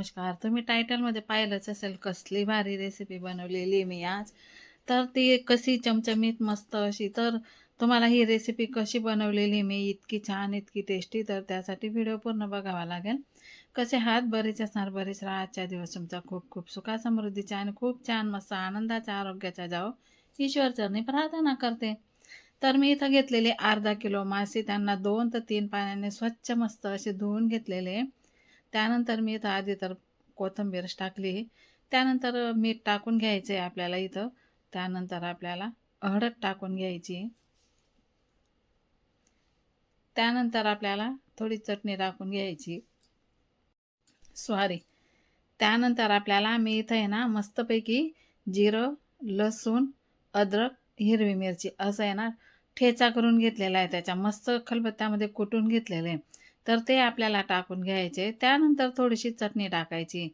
नमस्कार. तुम्ही टायटलमध्ये पाहिलंच असेल कसली भारी रेसिपी बनवलेली मी आज. तर ती कशी चमचमीत मस्त अशी. तर तुम्हाला ही रेसिपी कशी बनवलेली मी इतकी छान, इतकी टेस्टी, तर त्यासाठी व्हिडिओ पूर्ण बघावा लागेल. कसे हात बरेच असणार, बरेच राहा. आजच्या दिवस तुमचा खूप खूप सुखा समृद्धीचा आणि खूप छान मस्त आनंदाच्या आरोग्याचा जाओ ईश्वर चरणी प्रार्थना करते. तर मी इथं घेतलेले अर्धा किलो मासे, त्यांना 2 ते 3 पाण्याने स्वच्छ मस्त असे धुवून घेतलेले. त्यानंतर मी इथं आधी तर कोथिंबीर टाकली. त्यानंतर मीठ टाकून घ्यायचं आहे आपल्याला इथं. त्यानंतर आपल्याला हळद टाकून घ्यायची. त्यानंतर आपल्याला थोडी चटणी टाकून घ्यायची. त्यानंतर आपल्याला मी इथं आहे ना मस्तपैकी जिरं, लसूण, अद्रक, हिरवी मिरची असं आहे ना ठेचा करून घेतलेला आहे. त्याच्या मस्त खलबत्त्यामध्ये कुटून घेतलेले आहे. तर ते आपल्याला टाकून घ्यायचे. त्यानंतर थोडीशी चटणी टाकायची.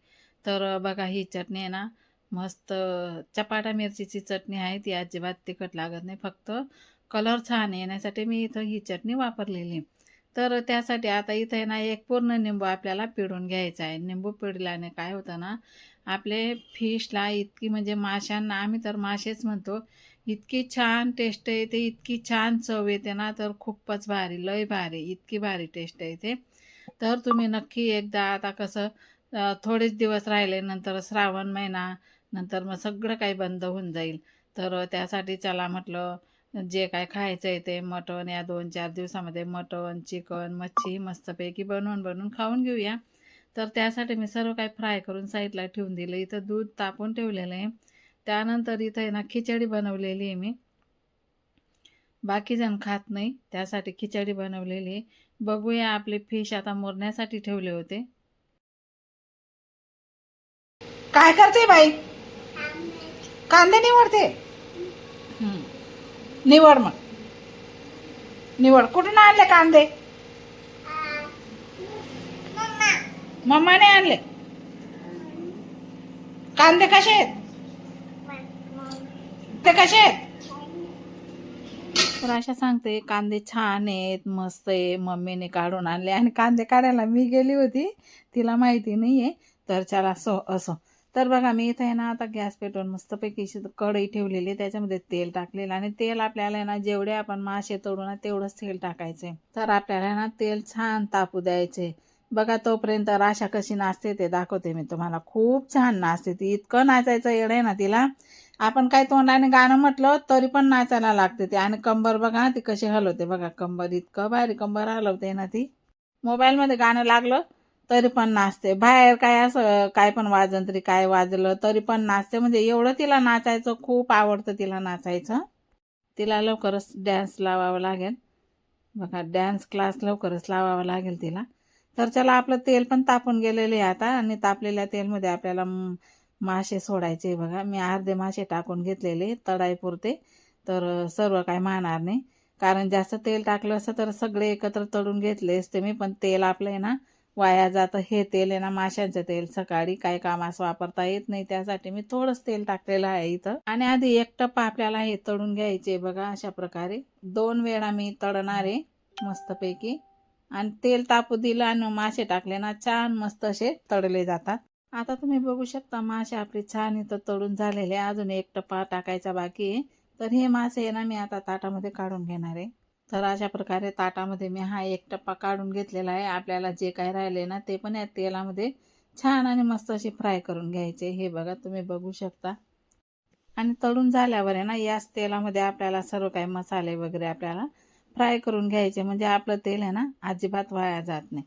तर बघा ही चटणी आहे ना मस्त चपाटा मिरचीची चटणी आहे. ती अजिबात तिखट लागत नाही. फक्त कलर छान येण्यासाठी मी इथं ही चटणी वापरलेली. तर त्यासाठी आता इथं आहे ना एक पूर्ण निंबू आपल्याला पिळून घ्यायचा आहे. निंबू पिळल्याने काय होतं ना आपले फिशला इतकी म्हणजे माशांना, आम्ही तर मासेच म्हणतो, इतकी छान टेस्ट येते, इतकी छान चव येते ना, तर खूपच भारी, लय भारी, इतकी भारी टेस्ट येते. तर तुम्ही नक्की एकदा, आता कसं थोडेच दिवस राहिले, नंतर श्रावण महिना, नंतर मग सगळं काही बंद होऊन जाईल. तर त्यासाठी चला म्हटलं जे काय खायचं आहे ते मटण या 2-4 दिवसामध्ये मटण, चिकन, मच्छी मस्तपैकी बनवून बनवून खाऊन घेऊया. तर त्यासाठी मी सर्व काही फ्राय करून साईडला ठेवून दिलं. इथं दूध तापून ठेवलेलं आहे. त्यानंतर इथं आहे ना खिचडी बनवलेली आहे मी. बाकीजण खात नाही, त्यासाठी खिचडी बनवलेली आहे. बघूया, आपले फिश आता मुरण्यासाठी ठेवले होते. काय करते बाई? कांदे निवडते. निवड मग, निवड. कुठून आणले कांदे? मम्माने आणले. कांदे कसे आहेत? ते कसे आहेत? तर अशा सांगते, कांदे छान आहेत, मस्त आहे, मम्मीने काढून आणले. आणि कांदे काढायला मी गेली होती, तिला माहिती नाही आहे. तर चला असो. तर बघा मी इथं आहे ना आता गॅस पेटवून मस्तपैकी कढई ठेवलेली, त्याच्यामध्ये तेल टाकलेलं. आणि तेल आपल्याला आहे ना जेवढे आपण मासे तळू ना तेवढंच तेल टाकायचे. तर आपल्याला ना तेल छान तापू द्यायचे. बघा तोपर्यंत राशा कशी नाचते ते दाखवते मी तुम्हाला. खूप छान नाचते ती, इतकं नाचायचं येड आहे ना तिला. आपण काय तोंडाने गाणं म्हटलं तरी पण नाचायला लागते ते. आणि कंबर बघा ती कशी हलवते, बघा कंबर, इतकं भारी कंबर हलवते ना ती. मोबाईलमध्ये गाणं लागलं तरी पण नाचते. बाहेर काय असं काय पण वाजंत्री काय वाजलं तरी पण नाचते. म्हणजे एवढं तिला नाचायचं खूप आवडतं, तिला नाचायचं. तिला लवकरच डॅन्स लावावं लागेल. बघा डॅन्स क्लास लवकरच लावावा लागेल तिला. तर चला आपलं तेल पण तापून गेलेले आहे आता. आणि तापलेल्या तेलमध्ये आपल्याला मासे सोडायचे. बघा मी अर्धे मासे टाकून घेतलेले तळायपुरते. तर सर्व काय मारणार नाही, कारण जास्त तेल टाकलं असतं तर सगळे एकत्र तळून घेतले असते मी. पण तेल आपलं आहे ना वाया जातं. हे तेल आहे ना माशांचं तेल, सकाळी काय कामास वापरता येत नाही, त्यासाठी मी थोडंच तेल टाकलेलं आहे इथं. आणि आधी एक टप्पा आपल्याला हे तळून घ्यायचे. बघा अशा प्रकारे 2 वेळा मी तळणार आहे मस्तपैकी. आणि तेल तापू दिलं आणि मासे टाकले ना छान मस्त असे तळले जातात. आता तुम्ही बघू शकता मासे आपले छान इथं तळून झालेले. अजून एक टप्पा टाकायचा बाकी आहे. तर हे मासे आहे ना मी आता ताटामध्ये काढून घेणार आहे. तर अशा प्रकारे ताटामध्ये मी हा एक टप्पा काढून घेतलेला आहे. आपल्याला जे काय राहिले ना ते पण या तेलामध्ये छान आणि मस्त असे फ्राय करून घ्यायचे. हे बघा तुम्ही बघू शकता. आणि तळून झाल्यावर आहे ना याच तेलामध्ये आपल्याला सर्व काही मसाले वगैरे आपल्याला फ्राय करून घ्यायचे. म्हणजे आपलं तेल आहे ना अजिबात वाया जात नाही.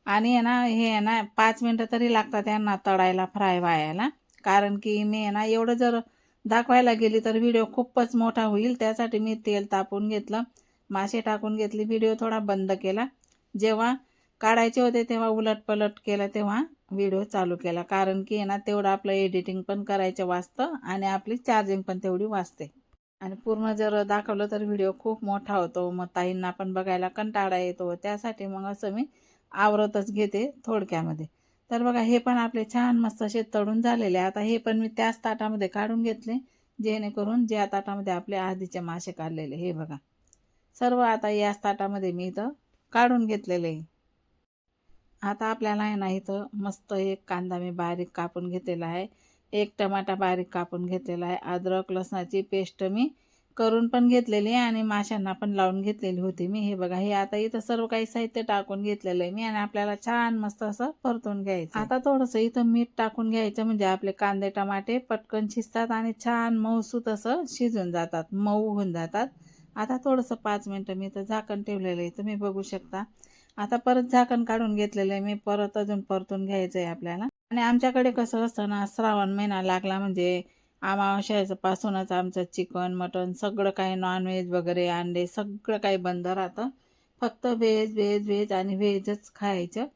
आणि आहे ना हे आहे ना 5 मिनटं तरी लागतात यांना तळायला, फ्राय व्हायला. कारण की मी आहे ना एवढं जर दाखवायला गेली तर व्हिडिओ खूपच मोठा होईल. त्यासाठी मी तेल तापवून घेतलं, मासे टाकून घेतली, व्हिडिओ थोडा बंद केला. जेव्हा काढायचे होते तेव्हा उलटपलट केलं, तेव्हा व्हिडिओ चालू केला. कारण की आहे ना तेवढं आपलं एडिटिंग पण करायचं वाचतं आणि आपली चार्जिंग पण तेवढी वाचते. आणि पूर्ण जर दाखवलं तर व्हिडिओ खूप मोठा होतो, मग ताईंना पण बघायला कंटाळा येतो. त्यासाठी मग असं मी आवरतच घेते थोडक्यामध्ये. तर बघा हे पण आपले छान मस्त असे तळून झालेले. आता हे पण मी त्याच ताटामध्ये काढून घेतले, जेणेकरून ज्या ताटामध्ये आपले आधीचे मासे काढलेले, हे बघा सर्व आता याच ताटामध्ये मी इथं काढून घेतलेले. आता आपल्याला आहे ना इथं मस्त एक कांदा मी बारीक कापून घेतलेला आहे, एक टमाटा बारीक कापून घेतलेला आहे, अद्रक लसणाची पेस्ट मी करून पण घेतलेली आहे आणि माशांना पण लावून घेतलेली होती मी. हे बघा, हे आता इथं सर्व काही साहित्य टाकून घेतलेलं आहे मी आणि आपल्याला छान मस्त असं परतून घ्यायचं. आता थोडंसं इथं मीठ टाकून घ्यायचं, म्हणजे आपले कांदे टमाटे पटकन शिजतात आणि छान मऊसूत असं शिजून जातात, मऊ होऊन जातात. आता थोडंसं 5 मिनटं मी इथं झाकण ठेवलेलं आहे, तुम्ही बघू शकता. आता परत झाकण काढून घेतलेलं आहे मी, परत अजून परतून घ्यायचं आहे आपल्याला. आणि आमच्याकडे कसं असतं ना, श्रावण महिना लागला म्हणजे अमावस्याचं पासूनच आमचं चिकन मटन सगळं काही नॉनव्हेज वगैरे अंडे सगळं काही बंद राहतं. फक्त व्हेज व्हेज व्हेज आणि व्हेजच खायचं.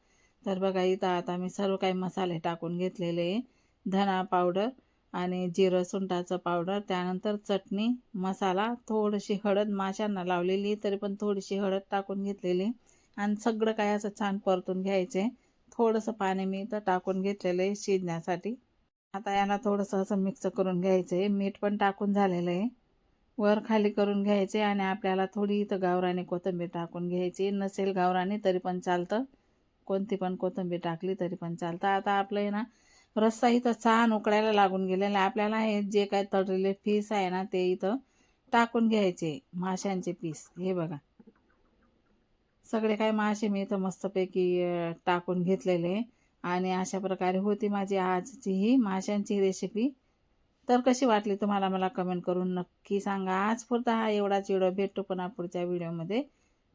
तर बघा इथं आता मी सर्व काही मसाले टाकून घेतलेले आहे. धना पावडर आणि जिरं सुंठाचं पावडर, त्यानंतर चटणी मसाला, थोडीशी हळद माशांना लावलेली तरी पण थोडीशी हळद टाकून घेतलेली आणि सगळं काही असं छान परतून घ्यायचे. थोडंसं पाणी मी इथं टाकून घेतलेलं आहे शिजण्यासाठी. आता याला थोडंसं असं मिक्स करून घ्यायचं आहे. मीठ पण टाकून झालेलं आहे. वर खाली करून घ्यायचे आणि आपल्याला थोडी इथं गावरानी कोथिंबीर टाकून घ्यायची. नसेल गावरानी तरी पण चालतं, कोणती पण कोथिंबीर टाकली तरी पण चालतं. आता आपलं आहे ना रस्सा इथं छान उकळायला लागून गेलेला आहे. आपल्याला हे जे काय तळलेले पीस आहे ना ते इथं टाकून घ्यायचे, माशांचे पीस. हे बघा, सगळे काय मासे मी इथं मस्तपैकी टाकून घेतलेले आणि अशा प्रकारे होती माझी आजची ही माशांची रेसिपी. तर कशी वाटली तुम्हाला मला कमेंट करून नक्की सांगा. आज पुरता हा एवढाच व्हिडिओ, भेटू पुन्हा पुढच्या व्हिडिओमध्ये.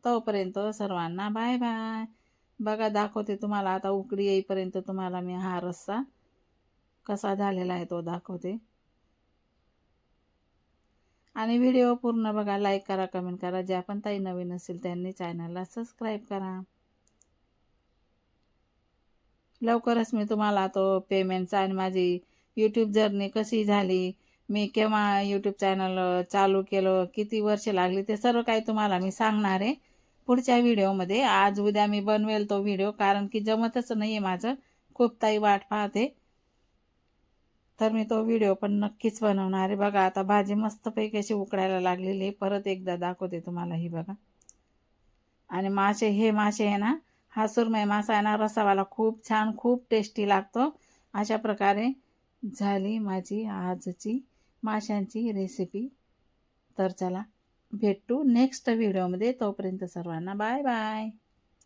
तोपर्यंत सर्वांना बाय बाय. बघा दाखवते तुम्हाला आता, उकळी येईपर्यंत तुम्हाला मी हा रस्सा कसा झालेला आहे तो दाखवते. आणि व्हिडिओ पूर्ण बघा, लाईक करा, कमेंट करा. ज्या पण ताई नवीन असेल त्यांनी चॅनलला सबस्क्राईब करा. लवकरच मी तुम्हाला तो पेमेंटचा आणि माझी यूट्यूब जर्नी कशी झाली, मी केव्हा यूट्यूब चॅनल चालू केलं, किती वर्ष लागली, ते सर्व काही तुम्हाला मी सांगणार आहे पुढच्या व्हिडिओमध्ये. आज उद्या मी बनवेल तो व्हिडिओ, कारण की जमतच नाही आहे माझं, खूप ताई वाट पाहते. तर मी तो व्हिडिओ पण नक्कीच बनवणार आहे. बघा आता भाजी मस्तपैकी अशी उकळायला लागलेली आहे. परत एकदा दाखवते तुम्हाला, ही बघा. आणि हे मासे आहे ना, हा सुरमई मासा आहे ना, रसावाला खूप छान, खूप टेस्टी लागतो. अशा प्रकारे झाली माझी आजची माशांची रेसिपी. तर चला भेटू नेक्स्ट व्हिडिओमध्ये. तोपर्यंत सर्वांना बाय बाय.